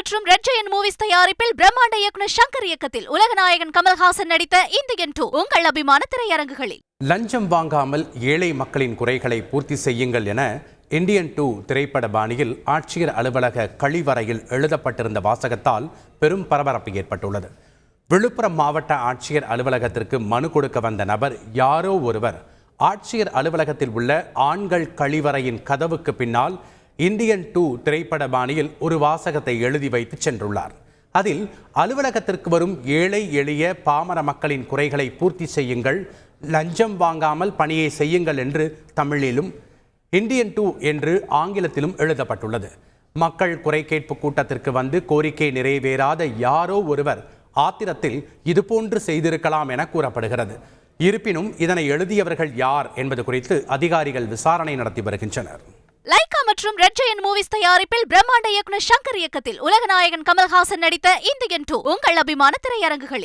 மற்றும் red giant movies தயாரிப்பில் பிரம்மாண்ட இயக்குனர் ஷங்கர் இயக்கத்தில் உலகநாயகன் கமல்ஹாசன் நடித்த இந்தியன் 2 உங்கள் அபிமான திரையரங்குகளில். லஞ்சம் வாங்காமல் ஏழை மக்களின் குறைகளை பூர்த்தி செய்யுங்கள் என இந்தியன் 2 திரைப்பட பாணியில் ஆட்சியர் அலுவலக கழிவறையில் எழுதப்பட்டிருந்த வாசகத்தால் பெரும் பரபரப்பு ஏற்பட்டுள்ளது. விழுப்புரம் மாவட்ட ஆட்சியர் அலுவலகத்திற்கு மனு கொடுக்க வந்த நபர் யாரோ ஒருவர் ஆட்சியர் அலுவலகத்தில் உள்ள ஆண்கள் கழிவறையின் கதவுக்கு பின்னால் இந்தியன் 2 திரைப்பட பாணியில் ஒரு வாசகத்தை எழுதி வைத்து சென்றுள்ளார். அதில் அலுவலகத்திற்கு வரும் ஏழை எளிய பாமர மக்களின் குறைகளை பூர்த்தி செய்யுங்கள், லஞ்சம் வாங்காமல் பணியை செய்யுங்கள் என்று தமிழிலும், இந்தியன் 2 என்று ஆங்கிலத்திலும் எழுதப்பட்டுள்ளது. மக்கள் குறை கேட்பு கூட்டத்திற்கு வந்து கோரிக்கை நிறைவேறாத யாரோ ஒருவர் ஆத்திரத்தில் இதுபோன்று செய்திருக்கலாம் என கூறப்படுகிறது. இருப்பினும் இதனை எழுதியவர்கள் யார் என்பது குறித்து அதிகாரிகள் விசாரணை நடத்தி வருகின்றனர். லைகா மற்றும் ரெட் ஜெயண்ட் மூவிஸ் தயாரிப்பில் பிரம்மாண்ட இயக்குனர் ஷங்கர் இயக்கத்தில் உலகநாயகன் கமல்ஹாசன் நடித்த இந்தியன் 2 உங்கள் அபிமான திரையரங்குகளில்.